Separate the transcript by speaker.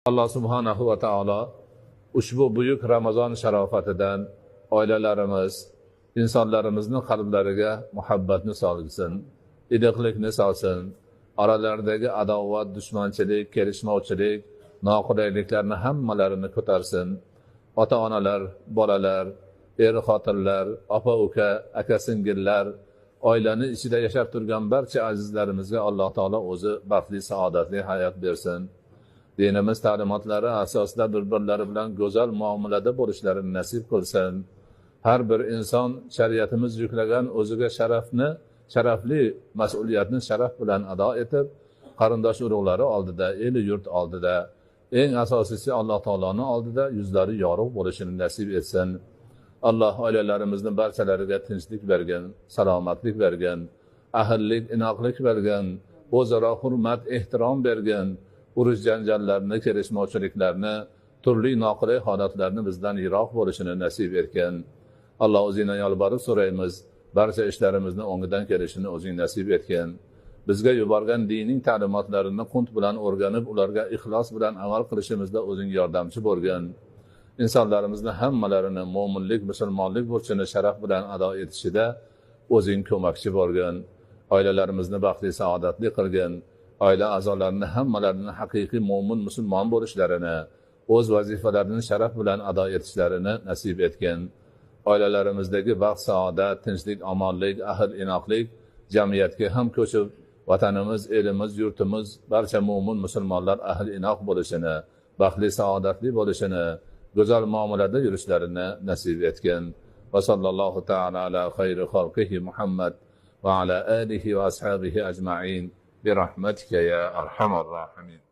Speaker 1: alloh subhanahu va taolo ushbu buyuk Ramazon sharofatidan oilalarimiz, insonlarimizni qalblariga muhabbatni solsin, iliqlikni solsin, oralaridagi adovat, dushmanchilik, kelishmovchilik, noqulayliklarni hammalarini ko'tarsin. Ota-onalar, bolalar, er-xotinlar, opa-uka, aka-singillar, oilani ichida yashab turgan barcha azizlarimizga Alloh taolo o'zi baxtli, saodatli hayot bersin. Dinimiz ta'limotlari asosida bir-birlari bilan go'zal muomalada bo'lishlarini nasib qilsin. Har bir inson shariatimiz yuklagan o'ziga sharafli mas'uliyatni sharaf bilan ado etib, qarindosh urug'lari oldida, eli yurt oldida, eng asosiysi Alloh taoloning oldida yuzlari yorug' bo'lishini nasib etsin. Alloh oilalarimizni barchalariga tinchlik bergan, salomatlik bergan, ahillik, inoqlik bergan, o'zaro hurmat, ehtirom bergan, urush janjallarni, kelishmovchiliklarni, turli noqulay holatlarni bizdan yiroq bo'lishini nasib etgan. Alloh o'zingdan yolborib so'raymiz, barcha ishlarimizni o'ngidan kelishini o'zing nasib etgan. Bizga yuborgan diniy ta'limotlarini qunt bilan o'rganib, ularga ixlos bilan amal qilishimizda o'zing yordamchi bo'lgan. insonlarimizni hammalarini mo'minlik, musulmonlik burchini sharaf bilan ado etishida o'zing ko'makchi bo'lgan, oilalarimizni baxtli, saodatli qilgan, oila a'zolarini hammalarini haqiqiy mo'min, musulmon bo'lishlarini, o'z vazifalarini sharaf bilan ado etishlarini nasib etgan. Oilalarimizdagi baxt, saodat, tinchlik, omonlik, ahil, inoqlik jamiyatga ham ko'chib, vatanimiz, elimiz, yurtimiz barcha mo'min musulmonlar ahil inoq bo'lishini, baxtli, saodatli bo'lishini, go'zal muomalada yurishlarini nasib etgan. Va sallallohu ta'ala ala xayri xalqihi Muhammad va ala alihi va ashabihi ajma'in bi rahmatika ya arhamar rahimin.